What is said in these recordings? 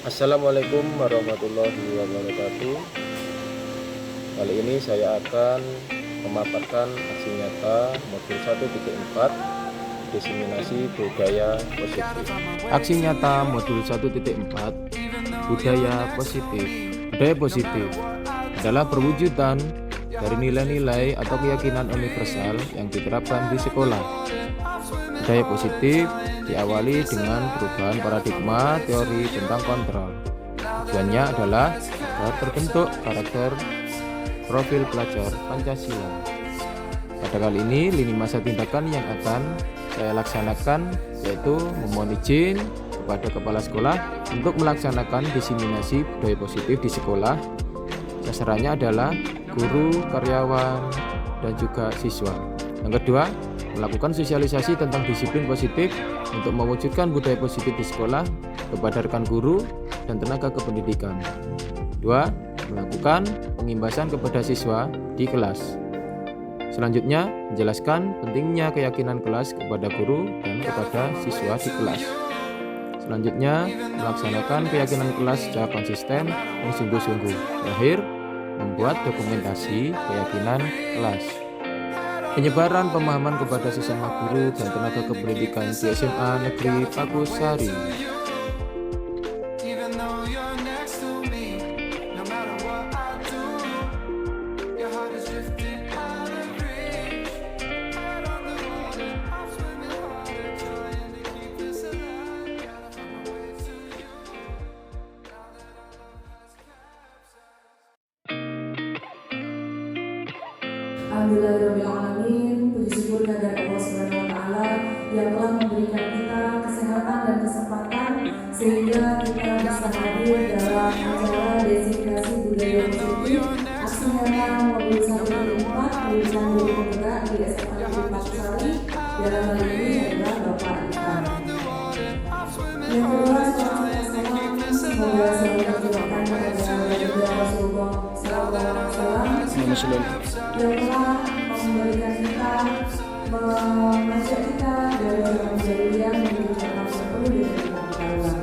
Assalamualaikum warahmatullahi wabarakatuh. Kali ini saya akan memaparkan aksi nyata modul 1.4 diseminasi budaya positif. Aksi nyata modul 1.4 budaya positif. Budaya positif adalah perwujudan dari nilai-nilai atau keyakinan universal yang diterapkan di sekolah. Budaya positif diawali dengan perubahan paradigma teori tentang kontrol. Tujuannya adalah agar terbentuk karakter profil pelajar Pancasila. Pada kali ini, lini masa tindakan yang akan saya laksanakan yaitu memohon izin kepada kepala sekolah untuk melaksanakan diseminasi budaya positif di sekolah. Sasarannya adalah guru, karyawan, dan juga siswa. Yang kedua, melakukan sosialisasi tentang disiplin positif untuk mewujudkan budaya positif di sekolah kepada rekan guru dan tenaga kependidikan. Dua, melakukan pengimbasan kepada siswa di kelas. Selanjutnya, menjelaskan pentingnya keyakinan kelas kepada guru dan kepada siswa di kelas. Selanjutnya, melaksanakan keyakinan kelas secara konsisten dan sungguh-sungguh. Terakhir, membuat dokumentasi keyakinan kelas. Penyebaran pemahaman kepada sesama guru dan tenaga kependidikan di SMA Negeri Pagusari. Alhamdulillahirrahmanirrahim. Puji syukur kehadirat Allah Subhanahu wa Ta'ala yang telah memberikan kita kesehatan dan kesempatan sehingga kita bisa hadir dalam acara diseminasi budaya positif aksi nyata modul 1.4 pendidikan guru penggerak di SMA Negeri Pagusari. Dalam hal ini adalah Bapak Ivan. Yang kedua, semoga selalu terjebakkan kepada Rasulullah SAW yang telah memberikan kita, mengajak kita dari orang jahiliyah menuju orang yang perlu diterima.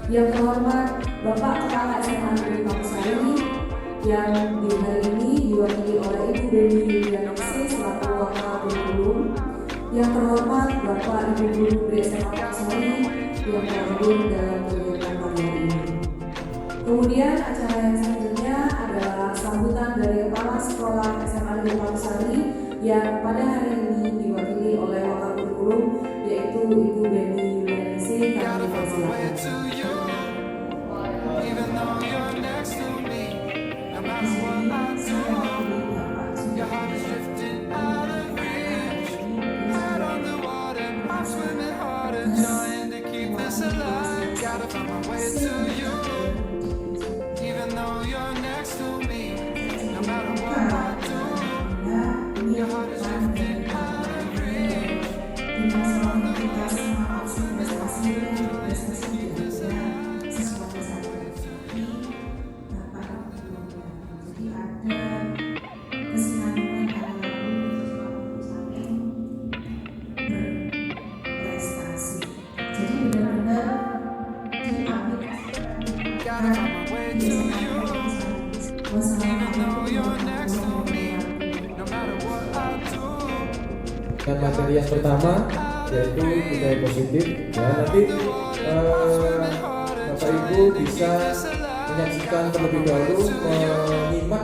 Yang terhormat Bapak Kepala SMA Negeri Pagusari yang di hari ini diwakili oleh Ibu Beni Yulianisi selaku Wakil Kurikulum. Yang terhormat Bapak Ibu Guru di SMA Pagusari yang hadir dalam kegiatan pagi ini. Kemudian acara yang selanjutnya adalah sambutan dari Kepala Sekolah SMA Negeri Pagusari yang pada hari ini diwakili oleh Wakil Kurikulum yaitu Ibu Beni Yulianisi. Kami persilakan. Dan materi yang pertama yaitu budaya positif. Ya, nanti Bapak Ibu bisa menyaksikan terlebih dahulu, menyimak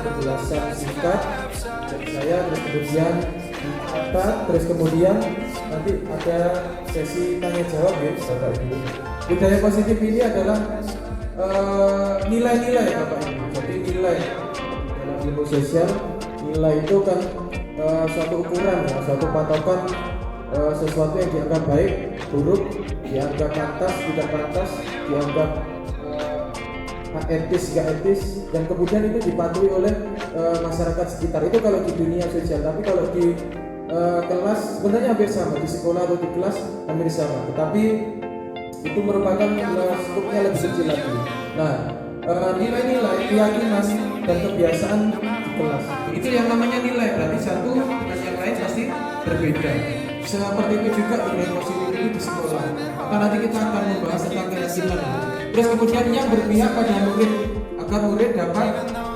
penjelasan singkat dari saya, terus kemudian dicatat, terus kemudian nanti ada sesi tanya jawab ya Bapak Ibu. Budaya positif ini adalah nilai-nilai Bapak Ibu. Jadi nilai dalam ilmu sosial, nilai itu kan suatu ukuran, ya, suatu patokan sesuatu yang dianggap baik, buruk, dianggap pantas, tidak pantas, dianggap etis, tidak etis, dan kemudian itu dipatuhi oleh masyarakat sekitar. Itu kalau di dunia sosial, tapi kalau di kelas sebenarnya hampir sama, di sekolah atau di kelas hampir sama, tetapi itu merupakan skupnya lebih kecil lagi. Nah, nilai-nilai, keyakinan dan kebiasaan di kelas itu yang namanya nilai, berarti satu dengan yang lain pasti berbeda. seperti itu juga budaya positif itu di sekolah. Nah, nanti kita akan membahas tentang keyakinan. Terus kemudian yang berpihak pada murid agar murid dapat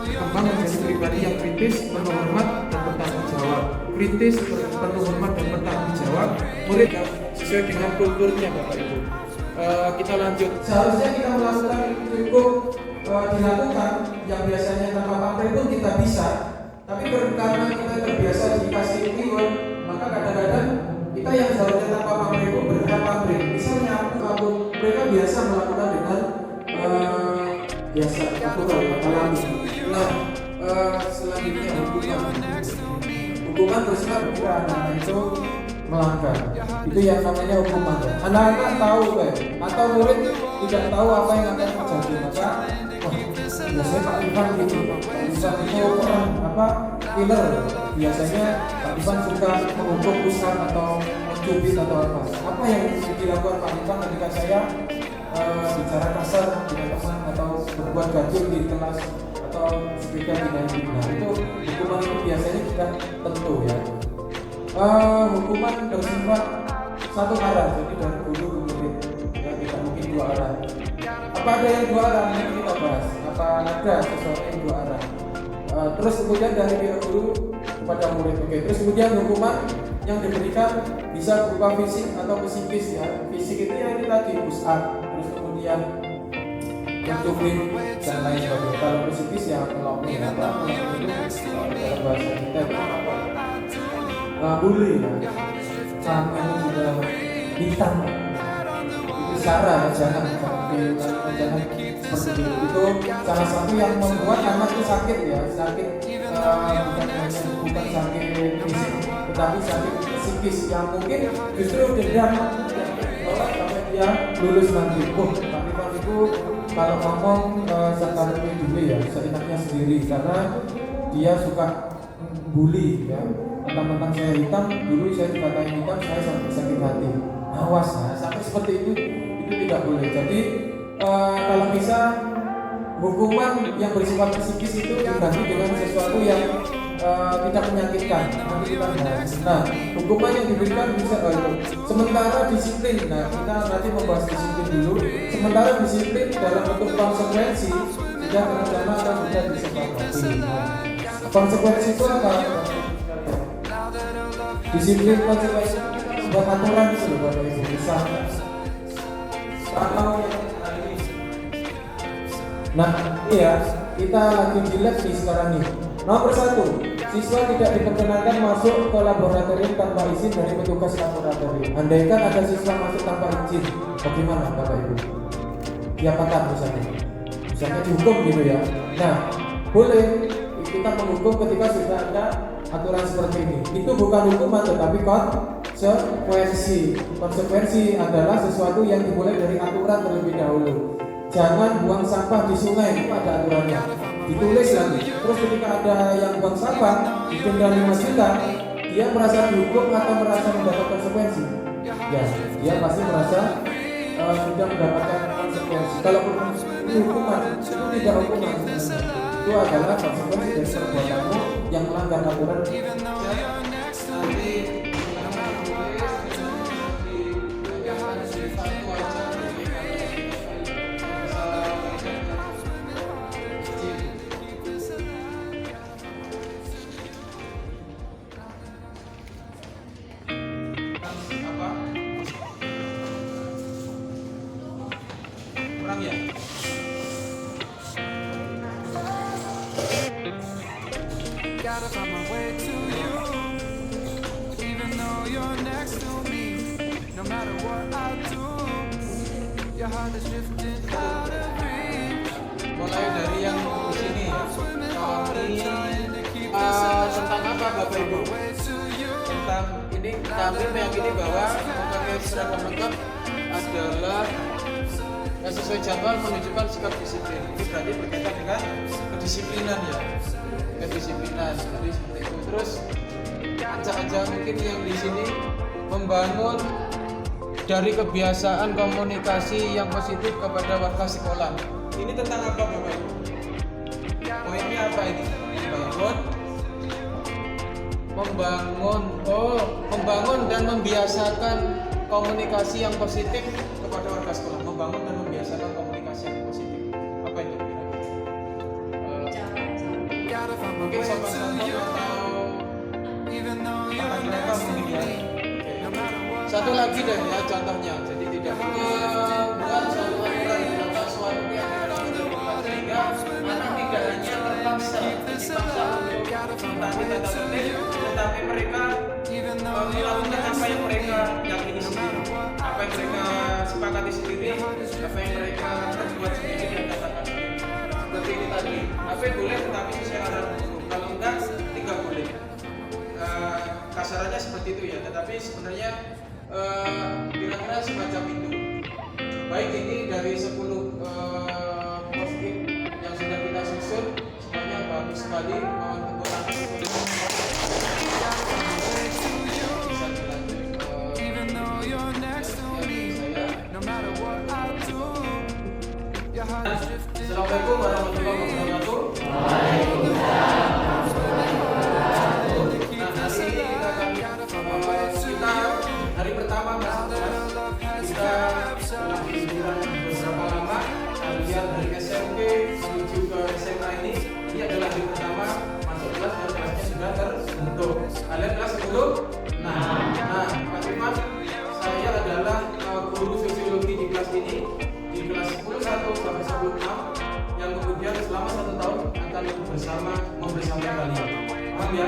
berkembang menjadi pribadi yang kritis, penuh hormat dan bertanggung jawab. Kritis, penuh hormat dan bertanggung jawab. Murid sesuai dengan kulturnya, Bapak Ibu. Kita lanjut. Seharusnya kita melakukan cukup dilakukan yang biasanya tanpa pamrih pun kita bisa. Tapi karena kita terbiasa dikasih reward, maka kadang-kadang kita yang seharusnya tanpa pamrih pun berhak pamrih. Misalnya aku mereka biasa melakukan dengan biasa aku alami. Nah, selanjutnya hukuman bersifat anak itu melanggar. Itu yang namanya hukuman. Anak-anak tahu atau murid tidak tahu apa yang akan terjadi, maka biasanya Pak Ivan gitu. Pak Ivan itu orang killer. Biasanya Pak Ivan suka menghukum pusat atau mencubit atau apa yang dilakukan Pak Ivan ketika saya bicara kasar dengan teman atau berbuat ganjil di kelas atau seperti tidak. Nah, itu hukuman itu biasanya tidak tentu ya. Hukuman bersifat satu arah, jadi dari guru ke murid ya, tidak mungkin dua arah. Apa ada yang dua arah? Nanti kita bahas. Apa ada sesuatu yang dua arah? Terus kemudian dari pihak guru kepada murid. Oke. Terus kemudian hukuman yang diberikan bisa berupa fisik atau psikis ya. Fisik itu yang kita tadi push up, terus kemudian mencubit dan lain sebagainya. Kalau psikis ya kalau itu dalam bahasa kita bully ya, sama ini juga bintang itu sarah jangan seperti itu salah satu yang membuat anak itu sakit ya, sakit bukan sakit fisik tetapi sakit psikis yang mungkin justru dendam bahwa sampai dia lulus nanti. Tapi Pak itu kalau ngomong sekarang dulu ya seenaknya sendiri karena dia suka bully ya. Tentang saya hitam, dulu saya dikatain hitam, saya sampai sakit hati. Awas, sampai seperti itu tidak boleh. Jadi kalau bisa hukuman yang bersifat psikis itu diganti dengan sesuatu yang tidak menyakitkan. Nanti kita bahas. Nah, hukuman yang diberikan bisa sementara disiplin. Nah, kita nanti membahas disiplin dulu. Sementara disiplin dalam bentuk konsekuensi sudah terencana atau sudah disepakati. Konsekuensi itu apa? Disiplin konsekuensi buat aturan itu loh Bapak Ibu. Misalnya nah ini ya kita lagi jelek nih sekarang nih. Nomor 1, siswa tidak diperkenankan masuk ke laboratorium tanpa izin dari petugas laboratorium. Andaikan ada siswa masuk tanpa izin, bagaimana Bapak Ibu? Diapakan misalnya dihukum gitu ya. Nah boleh kita menghukum ketika sudah ada aturan seperti ini. Itu bukan hukuman tetapi konsekuensi. Konsekuensi adalah sesuatu yang dimulai dari aturan terlebih dahulu. Jangan buang sampah di sungai, itu ada aturannya. Ditulis lagi. Terus ketika ada yang buang sampah, didenda 5 juta, dia merasa dihukum atau merasa mendapat konsekuensi? Ya, dia pasti merasa sudah mendapatkan konsekuensi. Kalau ini hukuman, itu tidak hukuman. Itu adalah konsekuensi dari perbuatanmu yang melanggar aturan. Kurang ya? Gotta find my way to you, even though you're next to me. No matter what I do, your heart is drifting out of reach. Mulai dari yang di sini ya. Tentang apa Bapak Ibu? Tentang ini kami meyakini bahwa memakai seragam lengkap adalah sesuai jadwal menunjukkan sikap disiplin. Ini berarti berkaitan dengan kedisiplinan ya. Kedisiplinan, jadi seperti itu. Terus ajak-ajak mungkin yang di sini membangun dari kebiasaan komunikasi yang positif kepada warga sekolah. Ini tentang apa Bapak Ibu? Poinnya apa ini? Membangun membangun dan membiasakan komunikasi yang positif kepada warga sekolah. Membangun dan membiasakan komunikasi yang positif. Apa itu kira-kira? Gotta find my Mungkin way sopan to santun you, atau even though apa you're mereka next to mungkin ya. me. No matter what Satu lagi deh ya contohnya. Jadi tidak membuat suatu aturan atau suatu keyakinan sehingga anak tidak hanya terpaksa untuk mentaati tata tertib, tetapi mereka melakukan apa yang mereka yakini sendiri, apa yang mereka sepakati sendiri, apa yang mereka perbuat sendiri dan katakan sendiri. Seperti ini tadi, apa yang boleh tetapi sesuai arahan guru. Kalau enggak, tidak boleh. Kasarannya seperti itu ya, tetapi sebenarnya kira-kira semacam itu. Baik, ini dari 10 post-it yang sudah kita susun, semuanya bagus sekali. Tepuk tangan untuk bisa dilanjut even though you're next to me. saya. No matter what I do, your heart is drifting. Assalamualaikum warahmatullahi wabarakatuh. Kita hari pertama masuk kelas, kita telah liburan beberapa lama. Kalian dari SMP menuju ke SMA ini adalah hari pertama masuk kelas dan kelasnya sudah terbentuk. Kalian kelas 10? Nah, Pak Iman, saya adalah guru sosiologi di kelas ini, di kelas 10 sampai 10 yang kemudian selama 1 tahun akan membersamai kalian. Paham ya?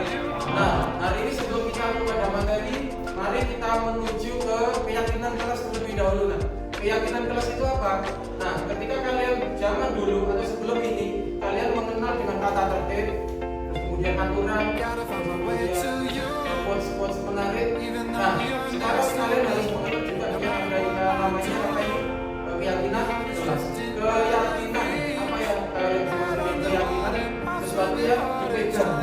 Nah, hari ini sebelum kita kepada materi, mari kita menuju ke keyakinan kelas terlebih dahulu. Nah, keyakinan kelas itu apa? Nah, ketika kalian zaman dulu atau sebelum ini, kalian mengenal dengan kata tertib, terus kemudian aturan, kemudian quotes menarik. Nah, sekarang kalian harus mengenal juga yang ada namanya apa ini? Keyakinan kelas. Keyakinan apa yang kalian maksudkan keyakinan? Sesuatu yang dipegang.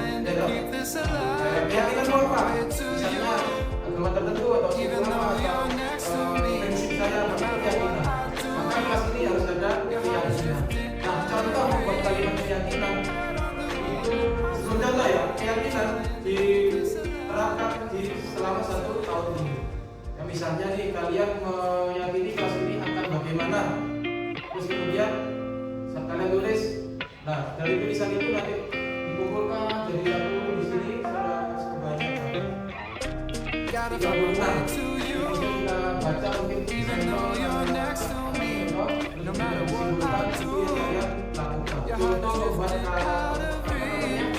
Keyakinan itu apa? Misalnya agama tertentu atau agama atau prinsip saya tentang keyakinan. Maka kelas ini harus ada keyakinan. Nah, contoh membuat kalimat keyakinan itu sebelum contoh ya, keyakinan diterapkan di selama 1 tahun ini. Ya, misalnya nih kalian meyakini kelas ini akan bagaimana, terus kemudian saat kalian tulis, nah dari tulisan itu nanti dikumpulkan jadi satu di sini sebanyak 36. Kemudian kita baca mungkin Even though you're next to me, no matter what I do, your heart is drifting out of reach.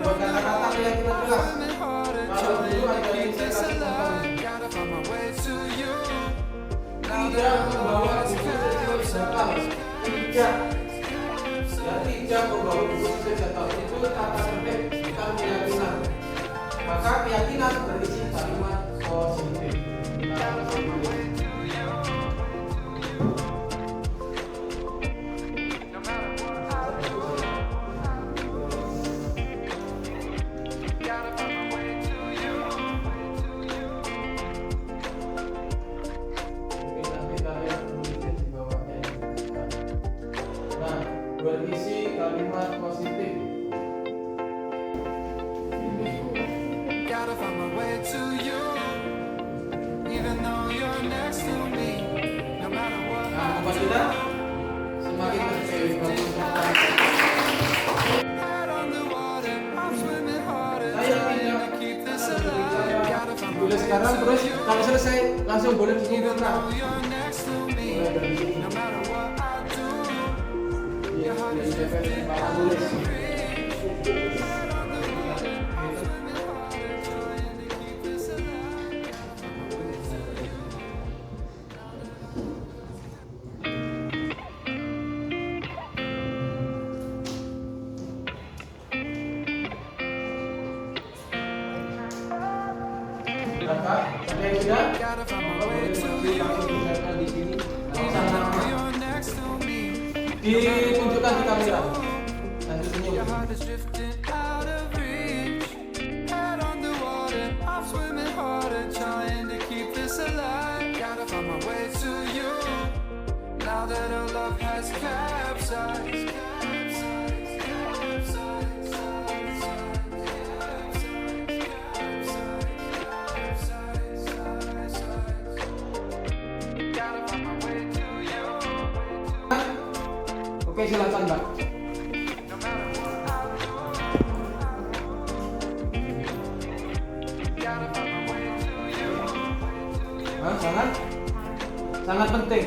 buat kata-kata keyakinan kelas. Working harder, Kalau dulu trying to ada keep yang this saya kasih alive. contoh. Gotta find my way to you. Now Tidak that I know membawa what's buku kecil senjata. Tidak. Ya, tidak membawa buku kecil senjata. Itu kata tertib, bukan keyakinan. Maka keyakinan berisi kalimat positif. Kita bersama. no matter what I do, gotta find my way to you. Mungkin nanti kalian menulis di bawahnya ini. Nah, berisi kalimat positif. Gotta find my way to you, even though you're next to me. No matter what Nah, Bapak kita semakin bagus. head on the water, I'm swimming harder, Saya trying tidak to keep this alive. Gotta find my tulis way sekarang, to terus you, kalau selesai langsung boleh even dikumpulkan. though you're next to me. Mulai dari sini. No matter what I do, your heart is Jadi drifting Pak out tulis. of reach. Head on the water, I'm swimming harder, trying to keep this alive. Berapa? Ada yang sudah? Gotta find my Kalau way boleh to maju you, langsung dicatat di sini. even though you're next to me. Ditunjukkan di kamera. Nanti Your senyum. heart is drifting out of reach. Head on the water, I'm swimming harder, trying to keep this alive. Gotta find my way to you, now that our love has capsized. silakan Mbak. Nah, sangat penting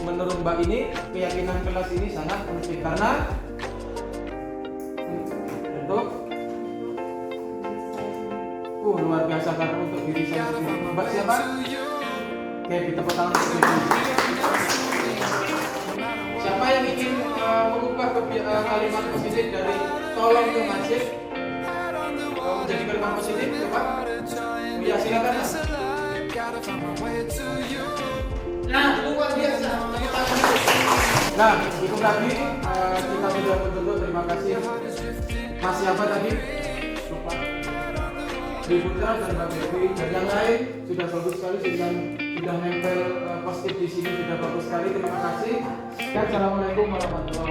menurut Mbak ini, keyakinan kelas ini sangat penting karena untuk luar biasa karena untuk diri saya sendiri. Mbak siapa? Oke, kita tepuk tangan untuk Mbak. Siapa yang ingin mengubah kalimat positif dari tolong ke masjid menjadi kalimat positif? Coba. Ya silakan. Nah, luar biasa. Nah, itu tadi kita sudah menutup. Terima kasih. Mas siapa tadi? Lupa. Ibu Putra dan Mbak Devi dan yang lain sudah bagus sekali, sudah nempel positif di sini, sudah bagus sekali. Terima kasih. Dan assalamualaikum warahmatullahi wabarakatuh.